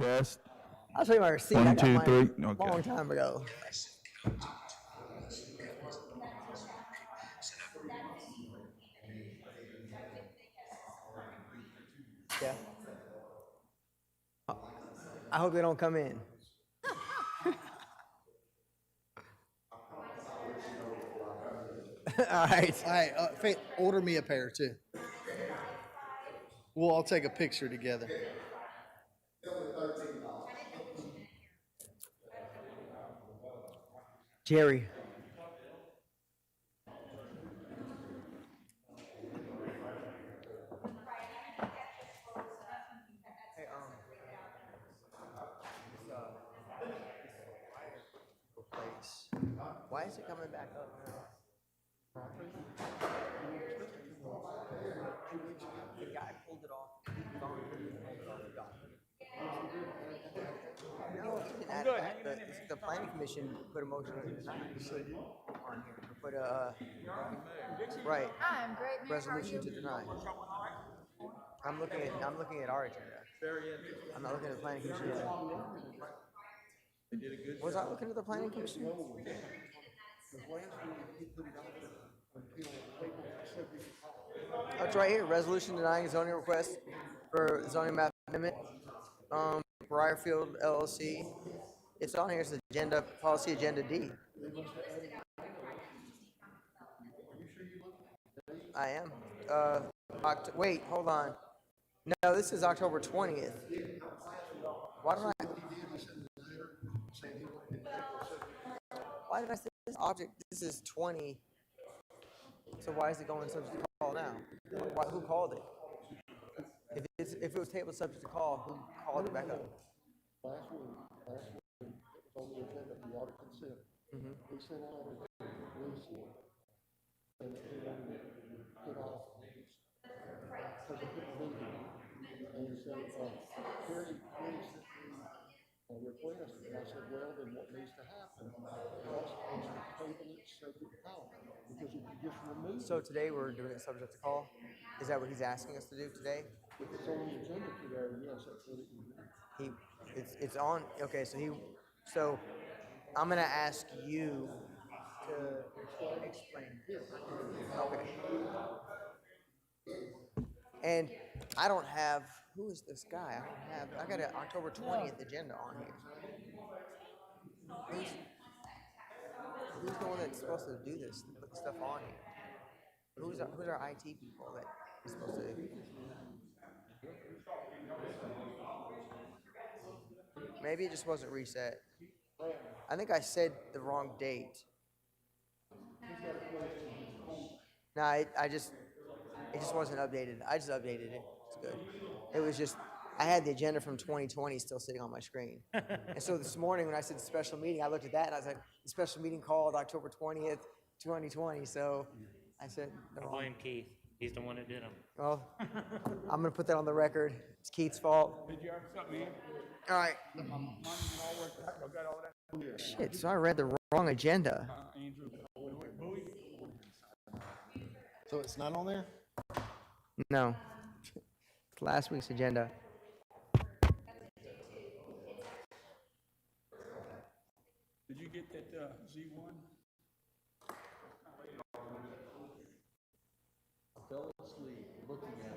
Test. I'll show you my receipt. I 1, got 2, mine 3. a Okay. long time ago. Yeah. I hope they don't come in. All right. All right, Faith, order me a pair too. We'll all take a picture together. Jerry. Hey, why is it coming back up now? The guy pulled it off. No, he didn't add it back. The planning commission put a motion to deny on here. Put a right Hi, I'm great. Mary. How are resolution you? to deny. I'm looking at our agenda. I'm not looking at the planning commission agenda. Was I looking at the planning commission? Oh, it's right here. Resolution denying zoning request for zoning map amendment. Briarfield LLC. It's on here. It's agenda policy agenda D. I am. Wait, hold on. No, this is October 20th. Why did I say this object? This is 20. So why is it going subject to call now? Who called it? If it was tabled subject to call, who called it back up? Last week, it was on the agenda, the audit consent. We sent out a release and we wanted to get off because we couldn't move it. And so, Terry sent me a request, and I said, well, then what needs to happen? Us table it subject to call, because if you just remove So it, today we're doing it subject to call? Is that what he's asking us to do today? if it's on the agenda today, yes, that's what it would be. It's on. Okay, so I'm gonna ask you to explain. Okay. And I don't have. Who is this guy? I got an October 20th agenda on here. Who's the one that's supposed to do this? Put the stuff on here. Who's our IT people that is supposed to? Maybe it just wasn't reset. I think I said the wrong date. No, it just wasn't updated. I just updated it. It's good. It was just, I had the agenda from 2020 still sitting on my screen. And so this morning when I said the special meeting, I looked at that and I was like, the special meeting called October 20th, 2020. So I said, the wrong. Blame Keith. He's the one that did them. Well, I'm going to put that on the record. It's Keith's fault. Did you have something in? All right. Shit, so I read the wrong agenda. So it's not on there? No. It's last week's agenda. Did you get that Z1? I fell asleep looking at it.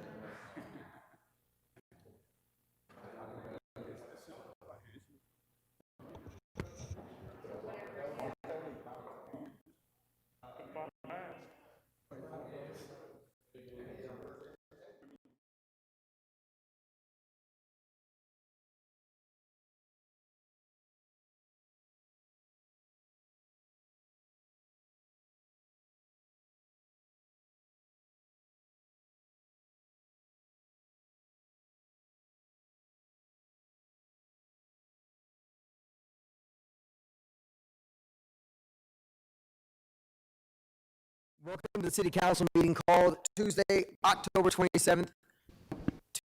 Welcome to the City Council meeting called Tuesday, October 27th,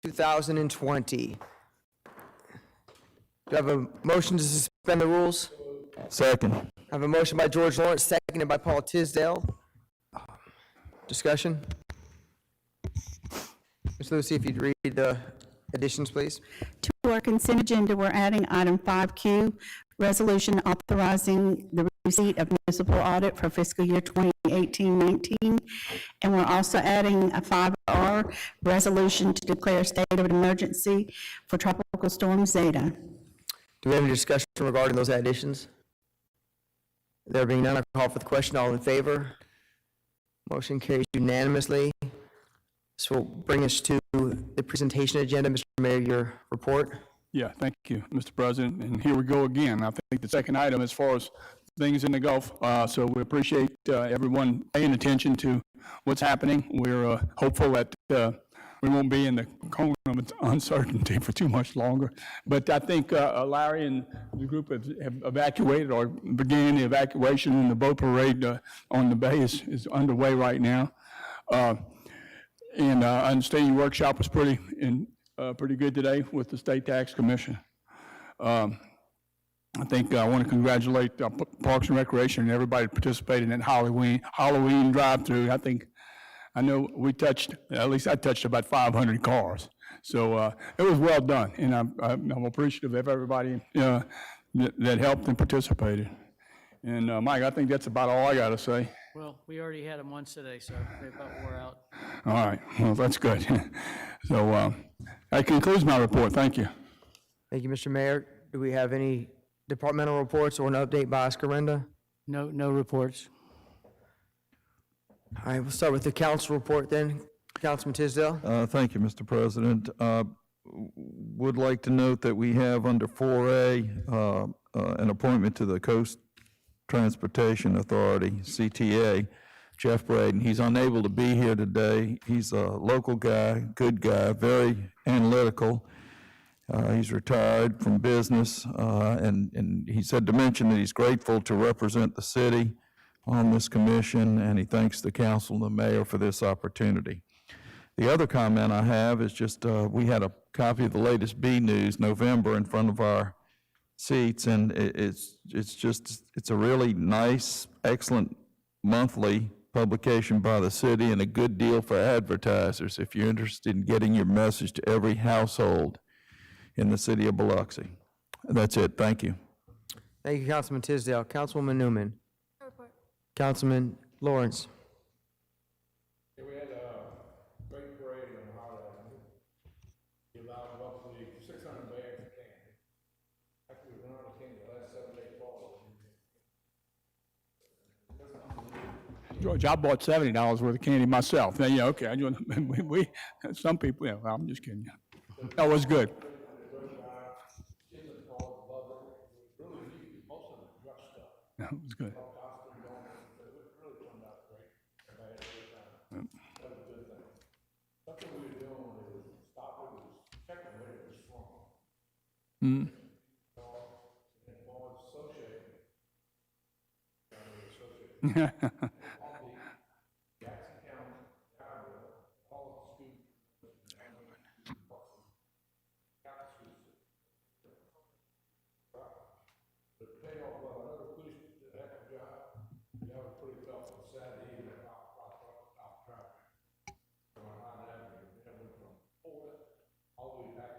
2020. Do I have a motion to suspend the rules? Second. I have a motion by George Lawrence, seconded by Paul Tisdale. Discussion? Ms. Lucy, if you'd read the additions, please. To To our consent agenda, we're adding item 5Q, resolution authorizing the receipt of municipal audit for fiscal year 2018-19. And we're also adding a 5R, resolution to declare a state of an emergency for Tropical Storm Zeta. Do we have any discussion regarding those additions? There being none, I call for the question. All in favor? Motion carries unanimously. This will bring us to the presentation agenda. Mr. Mayor, your report. Yeah, thank you, Mr. President. And here we go again. I think the second item as far as things in the Gulf. So we appreciate everyone paying attention to what's happening. We're hopeful that we won't be in the cone of uncertainty for too much longer. But I think Larry and the group have evacuated or began the evacuation, and the boat parade on the bay is underway right now. And I understand your workshop was pretty good today with the State Tax Commission. I think I want to congratulate Parks and Recreation and everybody that participated in that Halloween drive-through. I know we touched, at least I touched about 500 cars. So it was well done, and I'm appreciative of everybody that helped and participated. And Mike, I think that's about all I got to say. Well, we already had them once today, so they about wore out. All right, well, that's good. So that concludes my report. Thank you. Thank you, Mr. Mayor. Do we have any departmental reports or an update by Escarenda? No reports. All right, we'll start with the council report then. Councilman Tisdale. Thank you, Mr. President. Would like to note that we have under 4A an appointment to the Coast Transportation Authority, CTA, Jeff Braden. He's unable to be here today. He's a local guy, good guy, very analytical. He's retired from business, and he said to mention that he's grateful to represent the city on this commission, and he thanks the council and the mayor for this opportunity. The other comment I have is just we had a copy of the latest B News November in front of our seats, and it's a really nice, excellent monthly publication by the city and a good deal for advertisers if you're interested in getting your message to every household in the city of Biloxi. That's it. Thank you. Thank you, Councilman Tisdale. Councilwoman Newman. Councilman Lawrence. Yeah, we had a great parade on Holiday. We allowed roughly 600 bags of candy. Actually, we run out of candy the last 7 days fall. George, I bought $70 worth of candy myself. Now, yeah, okay. We some people, yeah, well, I'm just kidding. That was good. That was good. Mm.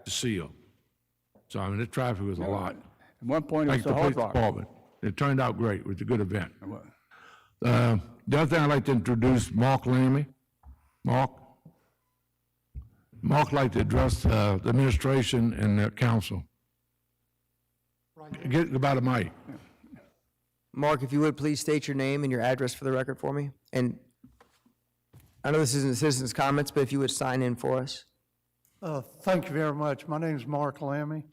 To seal. So, I mean, the traffic was a lot. At one point, it was Like the the police hard rock. department. It turned out great. It was a good event. The other thing I'd like to introduce Mark Lammy. Mark would like to address the administration and the council. Get about a mic. Mark, if you would please state your name and your address for the record for me. And I know this isn't citizens' comments, but if you would sign in for us. Thank you very much. My name is Mark Lammy.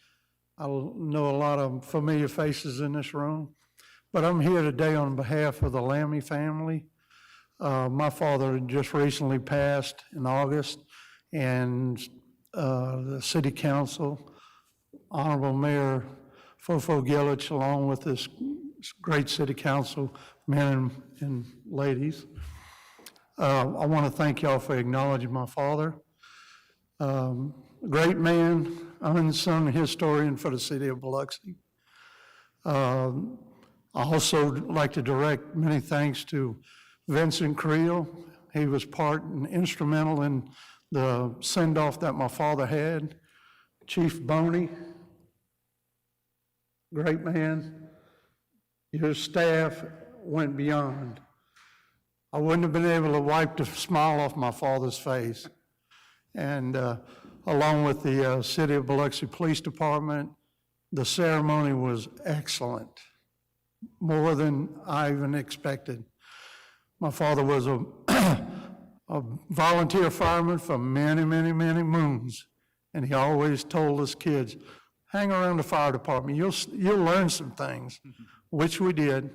I know a lot of familiar faces in this room, but I'm here today on behalf of the Lammy family. My father had just recently passed in August, and the city council, Honorable Mayor Fofo Gillich, along with this great city council, men and ladies, I want to thank y'all for acknowledging my father. Great man, unsung historian for the city of Biloxi. I also like to direct many thanks to Vincent Creel. He was part and instrumental in the send-off that my father had. Chief Boney, great man. Your staff went beyond. I wouldn't have been able to wipe the smile off my father's face. And along with the City of Biloxi Police Department, the ceremony was excellent, more than I even expected. My father was a volunteer fireman for many, many, many moons, and he always told us kids, hang around the fire department, you'll learn some things, which we did.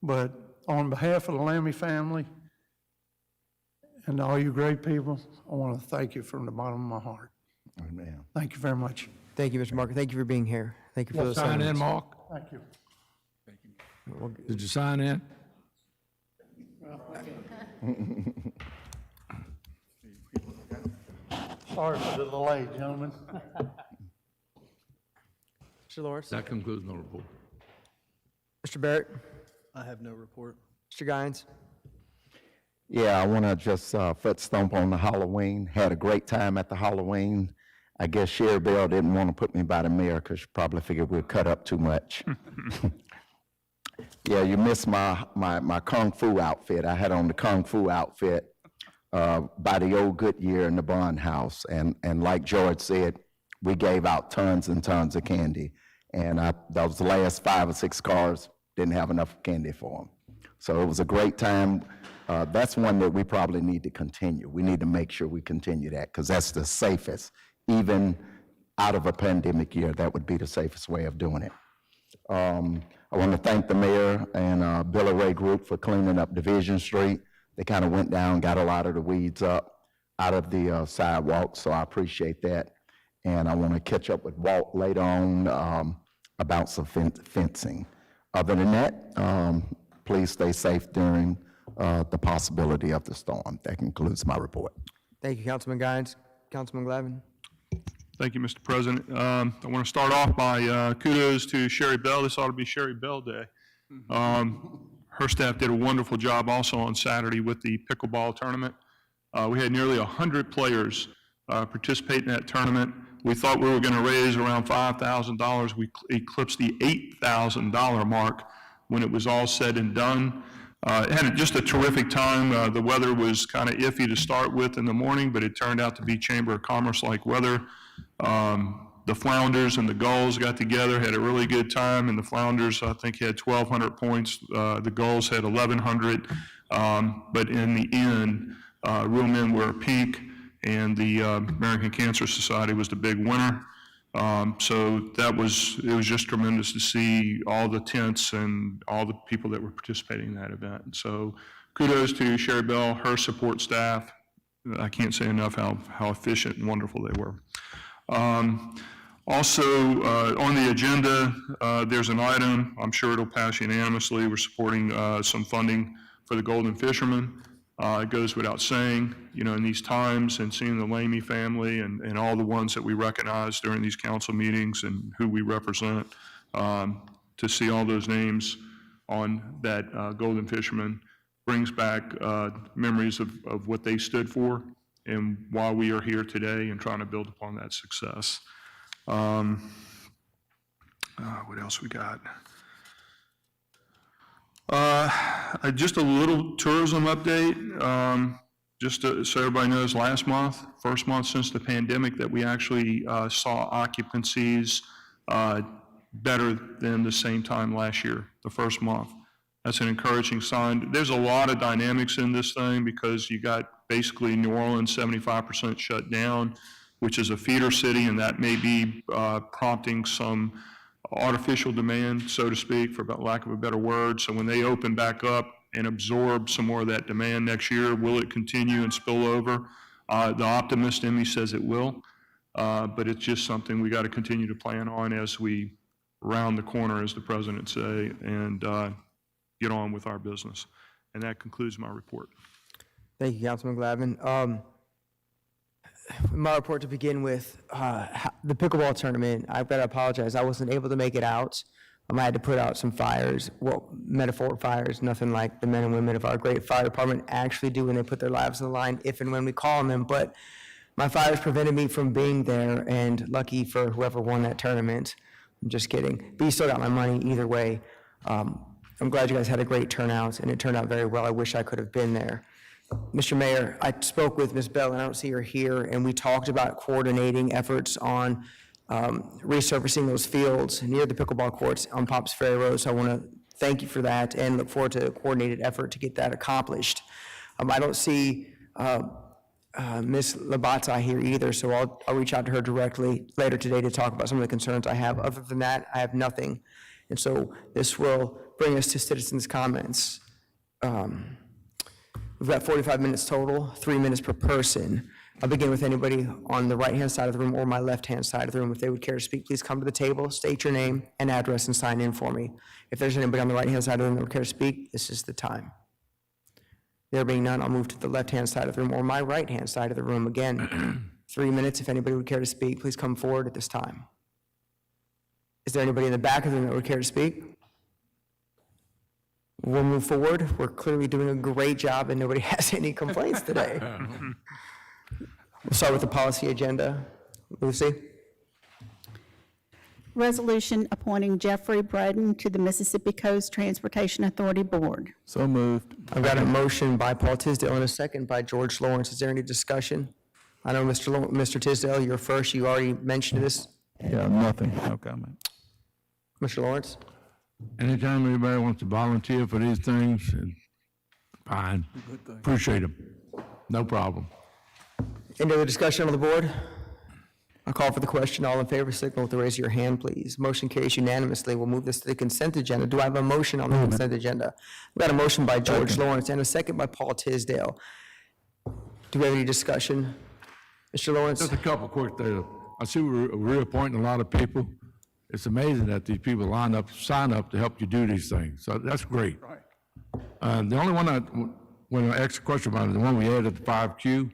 But on behalf of the Lammy family and all you great people, I want to thank you from the bottom of my heart. Amen. Thank you very much. Thank you, Mr. Marker. Thank you for being here. Thank you for those Sign in, sentiments. Mark. Thank you. Did you sign in? Sorry for the delay, gentlemen. Mr. Lawrence? That concludes my report. Mr. Barrett? I have no report. Mr. Guines? Yeah, I want to just foot stomp on the Halloween. Had a great time at the Halloween. I guess Sherry Bell didn't want to put me by the mayor because she probably figured we'd cut up too much. Yeah, you missed my Kung Fu outfit. I had on the Kung Fu outfit by the old Goodyear in the Bond House. And like George said, we gave out tons and tons of candy. And those last 5 or 6 cars didn't have enough candy for them. So it was a great time. That's one that we probably need to continue. We need to make sure we continue that because that's the safest. Even out of a pandemic year, that would be the safest way of doing it. I want to thank the mayor and Billy Ray Group for cleaning up Division Street. They kind of went down, got a lot of the weeds up out of the sidewalk, so I appreciate that. And I want to catch up with Walt later on about some fencing. Other than that, please stay safe during the possibility of the storm. That concludes my report. Thank you, Councilman Guines. Councilman Glavin? Thank you, Mr. President. I want to start off by kudos to Sherry Bell. This ought to be Sherry Bell Day. Her staff did a wonderful job also on Saturday with the pickleball tournament. We had nearly 100 players participate in that tournament. We thought we were going to raise around $5,000. We eclipsed the $8,000 mark when it was all said and done. Had just a terrific time. The weather was kind of iffy to start with in the morning, but it turned out to be Chamber of Commerce-like weather. The Flounders and the Gulls got together, had a really good time, and the Flounders, I think, had 1,200 points. The Gulls had 1,100, but in the end, Real Men Wear Pink and the American Cancer Society was the big winner. So it was just tremendous to see all the tents and all the people that were participating in that event. So kudos to Sherry Bell, her support staff. I can't say enough how efficient and wonderful they were. Also, on the agenda, there's an item, I'm sure it'll pass unanimously. We're supporting some funding for the Golden Fisherman. It goes without saying, in these times, and seeing the Lamey family and all the ones that we recognize during these council meetings and who we represent, to see all those names on that Golden Fisherman brings back memories of what they stood for and why we are here today and trying to build upon that success. What else we got? Just a little tourism update. So everybody knows, last month, first month since the pandemic, that we actually saw occupancies better than the same time last year, the first month. That's an encouraging sign. There's a lot of dynamics in this thing because you got basically New Orleans 75% shut down, which is a feeder city, and that may be prompting some artificial demand, so to speak, for lack of a better word. So when they open back up and absorb some more of that demand next year, will it continue and spill over? The optimist in me says it will, but it's just something we got to continue to plan on as we round the corner, as the president say, and get on with our business. And that concludes my report. Thank you, Councilman Glavin. My report to begin with, the pickleball tournament, I've got to apologize. I wasn't able to make it out. I had to put out some fires, well, metaphoric fires, nothing like the men and women of our great fire department actually do when they put their lives on the line, if and when we call on them. But My fires prevented me from being there, and lucky for whoever won that tournament. I'm just kidding. But you still got my money either way. I'm glad you guys had a great turnout, and it turned out very well. I wish I could have been there. Mr. Mayor, I spoke with Ms. Bell, and I don't see her here, and we talked about coordinating efforts on resurfacing those fields near the pickleball courts on Pops Ferry Road. So I want to thank you for that and look forward to a coordinated effort to get that accomplished. I don't see Ms. Labatza here either, so I'll reach out to her directly later today to talk about some of the concerns I have. Other than that, I have nothing. And so this will bring us to citizens' comments. We've got 45 minutes total, 3 minutes per person. I'll begin with anybody on the right-hand side of the room or my left-hand side of the room. If they would care to speak, please come to the table, state your name and address, and sign in for me. If there's anybody on the right-hand side of the room that would care to speak, this is the time. There being none, I'll move to the left-hand side of the room or my right-hand side of the room. Again, 3 minutes. If anybody would care to speak, please come forward at this time. Is there anybody in the back of the room that would care to speak? We'll move forward. We're clearly doing a great job and nobody has any complaints today. We'll start with the policy agenda. Lucy? Resolution appointing Jeffrey Braden to the Mississippi Coast Transportation Authority Board. So moved. I've got a motion by Paul Tisdale and a second by George Lawrence. Is there any discussion? I know Mr. Tisdale, you're first. You already mentioned this. Yeah, nothing, no comment. Mr. Lawrence? Anytime anybody wants to volunteer for these things, fine. Appreciate them. No problem. Any other discussion on the board? I'll call for the question. All in favor, signal with the raise of your hand, please. Motion carries unanimously. We'll move this to the consent agenda. Do I have a motion on the consent agenda? We've got a motion by George Lawrence and a second by Paul Tisdale. Do we have any discussion? Mr. Lawrence? Just a couple quick things. I see we're reappointing a lot of people. It's amazing that these people sign up to help you do these things. So that's great. Right. The only one when I asked a question about it, the one we added to 5Q,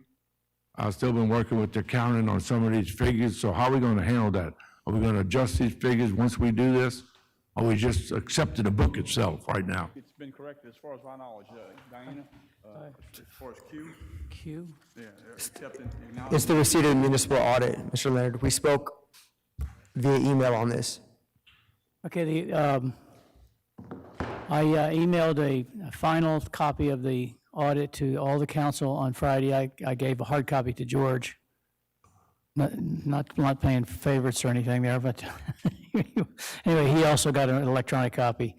I've still been working with the accountant on some of these figures. So how are we going to handle that? Are we going to adjust these figures once we do this? Or we just accepting the book itself right now? It's been corrected as far as my knowledge, Diana, as far as Q. Q? Yeah, they're accepting, It's the receipt of the municipal audit, Mr. Leonard. We spoke via email on this. Okay, I emailed a final copy of the audit to all the council on Friday. I gave a hard copy to George. Not paying favorites or anything there, but anyway, he also got an electronic copy.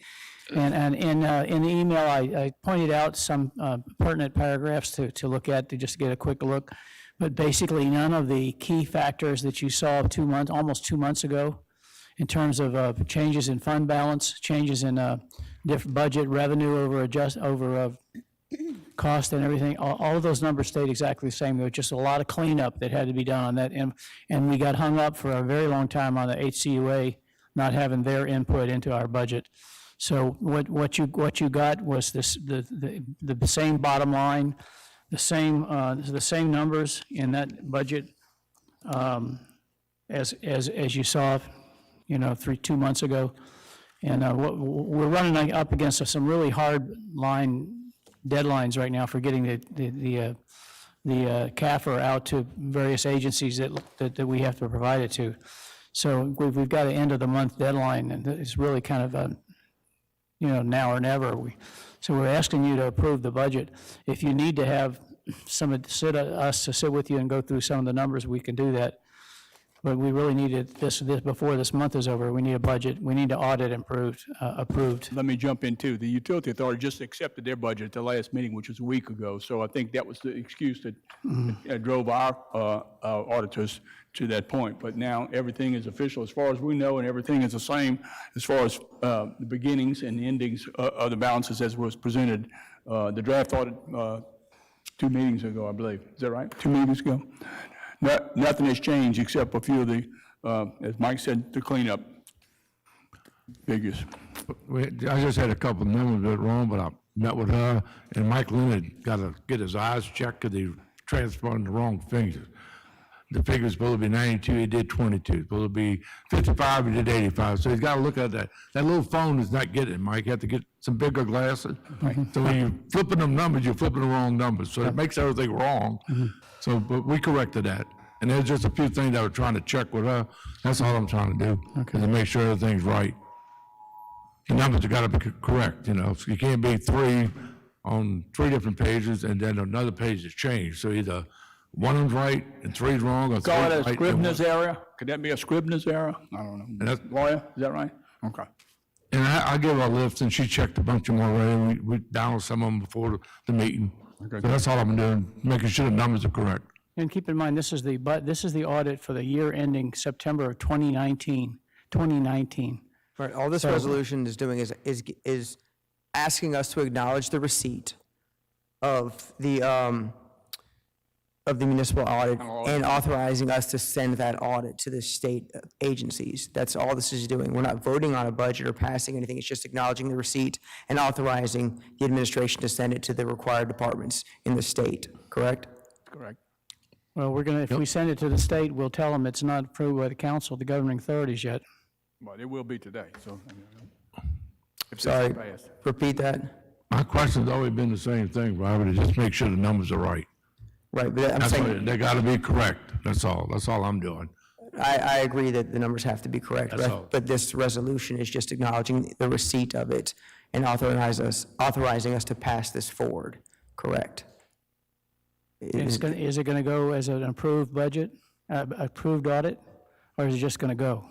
And in the email, I pointed out some pertinent paragraphs to look at, to just get a quick look. But basically, none of the key factors that you saw almost 2 months ago, in terms of changes in fund balance, changes in different budget revenue over cost and everything, all of those numbers stayed exactly the same. There was just a lot of cleanup that had to be done on that, and we got hung up for a very long time on the HCUA not having their input into our budget. So what you got was the same bottom line, the same numbers in that budget as you saw, 2 months ago, and we're running up against some really hard deadlines right now for getting the CAFR out to various agencies that we have to provide it to. So we've got an end of the month deadline, and it's really kind of now or never. So we're asking you to approve the budget. If you need to have us to sit with you and go through some of the numbers, we can do that. But we really needed this before this month is over. We need a budget. We need to audit approved. Let me jump in too. The utility authority just accepted their budget at the last meeting, which was a week ago. So I think that was the excuse that drove our auditors to that point. But now everything is official as far as we know, and everything is the same as far as the beginnings and the endings of the balances as was presented. The draft audit 2 meetings ago, I believe. Is that right? 2 meetings ago? Nothing has changed except a few of the, as Mike said, the cleanup figures. I just had a couple of numbers a bit wrong, but I met with her, and Mike Leonard got to get his eyes checked because he transferring the wrong figures. the figure's supposed to be 92, he did 22. It's supposed to be 55, he did 85. So he's got to look at that. That little phone is not getting it, Mike. You have to get some bigger glasses. So when you're flipping them numbers, you're flipping the wrong numbers. So it makes everything wrong. So, but we corrected that. And there's just a few things that we're trying to check with her. That's all I'm trying to do, is to make sure everything's right. The numbers have got to be correct, you know. So you can't be 3 on 3 different pages and then another page is changed. So either one of them's right and 3's wrong, or 3's Call it a right and Scribner's one- error? Could that be a Scribner's error? I don't know. that's- Lawyer, is that right? Okay. And I give her a list, and she checked a bunch of them already. We downloaded some of them before the meeting. So that's all I'm doing, making sure the numbers are correct. And keep in mind, this is the audit for the year ending September of 2019. Right, all this resolution is doing is asking us to acknowledge the receipt of the municipal audit and authorizing us to send that audit to the state agencies. That's all this is doing. We're not voting on a budget or passing anything. It's just acknowledging the receipt and authorizing the administration to send it to the required departments in the state, correct? Correct. Well, we're gonna, if we send it to the state, we'll tell them it's not approved by the council, the governing authorities yet. But it will be today, so. If this Sorry, is passed. repeat that. My question's always been the same thing, Robert, is just make sure the numbers are right. Right, but I'm That's saying, what, they gotta be correct, that's all I'm doing. I agree that the numbers have to be correct, That's all. but this resolution is just acknowledging the receipt of it and authorizing us to pass this forward, correct? Is it gonna go as an approved budget, approved audit, or is it just gonna go?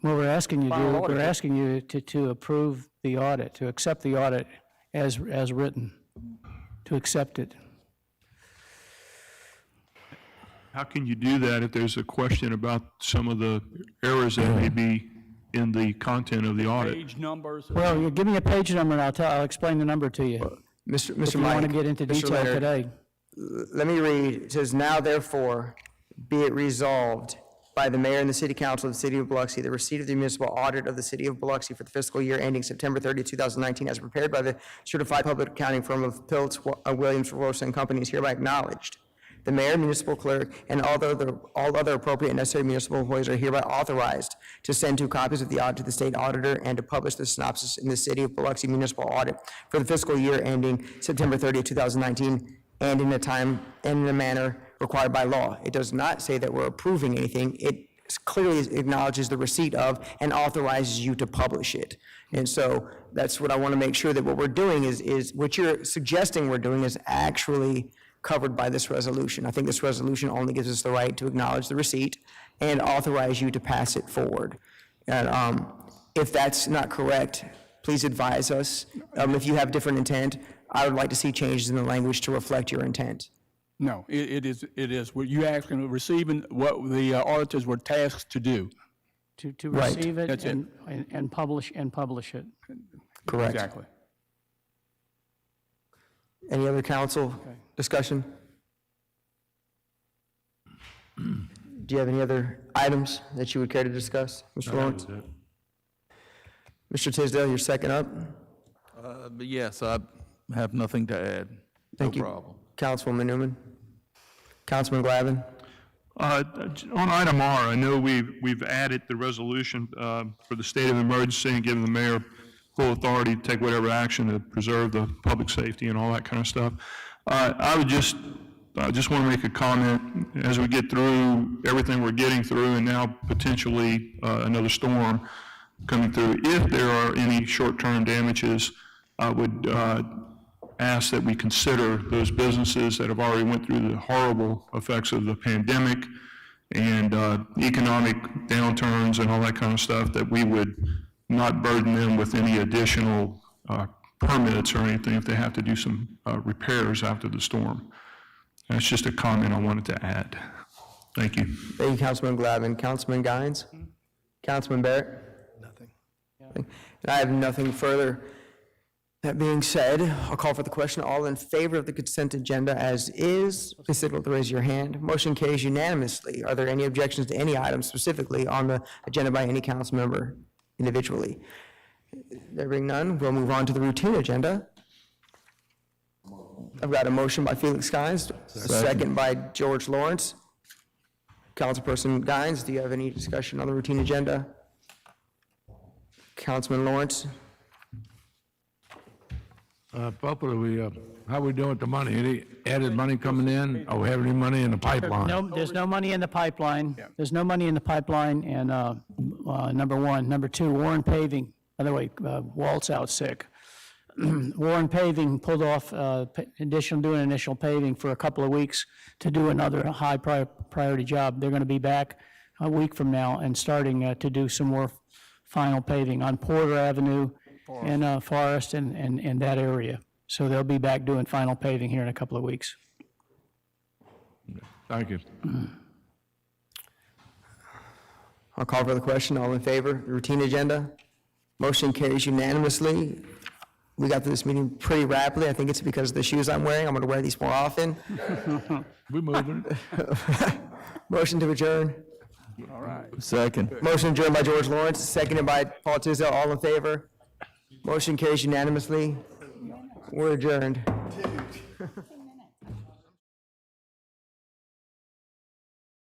What we're asking you to do, we're asking you to approve the audit, to accept the audit as written, to accept it. How can you do that if there's a question about some of the errors that may be in the content of the audit? Page numbers. Well, you give me a page number and I'll explain the number to you. Mr. If Mr. you want to Mike, get into Mr. detail Leonard, today. let me read. It says, "Now therefore be it resolved by the mayor and the city council of the city of Biloxi, the receipt of the municipal audit of the city of Biloxi for the fiscal year ending September 30, 2019, as prepared by the certified public accounting firm of Piltz, Williams, Rosa and Company is hereby acknowledged. The mayor, municipal clerk, and all other appropriate and necessary municipal employees are hereby authorized to send 2 copies of the audit to the state auditor and to publish the synopsis in the city of Biloxi municipal audit for the fiscal year ending September 30, 2019, and in a time and in a manner required by law." It does not say that we're approving anything. It clearly acknowledges the receipt of and authorizes you to publish it. And so that's what I want to make sure that what we're doing is what you're suggesting we're doing is actually covered by this resolution. I think this resolution only gives us the right to acknowledge the receipt and authorize you to pass it forward. And if that's not correct, please advise us. If you have different intent, I would like to see changes in the language to reflect your intent. No, it is. What you asking, receiving what the auditors were tasked to do. To Right. receive it That's it. and publish it. Correct. Exactly. Any other council discussion? Do you have any other items that you would care to discuss, Mr. Lawrence? Mr. Tisdale, you're second up. But yes, I have nothing to add. Thank you. No problem. Councilwoman Newman. Councilman Glavin. On item R, I know we've added the resolution for the state of emergency and given the mayor full authority to take whatever action to preserve the public safety and all that kind of stuff. I would just want to make a comment as we get through everything we're getting through and now potentially another storm coming through. If there are any short-term damages, I would ask that we consider those businesses that have already went through the horrible effects of the pandemic and economic downturns and all that kind of stuff, that we would not burden them with any additional permits or anything if they have to do some repairs after the storm. That's just a comment I wanted to add. Thank you. Thank you, Councilman Glavin. Councilman Guines? Councilman Barrett? Nothing. And I have nothing further. That being said, I'll call for the question. All in favor of the consent agenda as is, please signal to raise your hand. Motion carries unanimously. Are there any objections to any item specifically on the agenda by any council member individually? There being none, we'll move on to the routine agenda. I've got a motion by Felix Guines, a second by George Lawrence. Councilperson Guines, do you have any discussion on the routine agenda? Councilman Lawrence? Popular, how we doing with the money? Any added money coming in? Or we have any money in the pipeline? No, there's no money in the pipeline. There's no money in the pipeline, and, number one. Number two, Warren Paving, by the way, Walt's out sick. Warren Paving pulled off, doing initial paving for a couple of weeks to do another high priority job. They're gonna be back a week from now and starting, to do some more final paving on Porter Avenue and, Forest and that area. So they'll be back doing final paving here in a couple of weeks. Thank you. I'll call for the question. All in favor? Routine agenda? Motion carries unanimously. We got to this meeting pretty rapidly. I think it's because of the shoes I'm wearing. I'm going to wear these more often. We moving. Motion to adjourn. Second. Motion adjourned by George Lawrence, seconded by Paul Tisdale. All in favor? Motion carries unanimously. We're adjourned.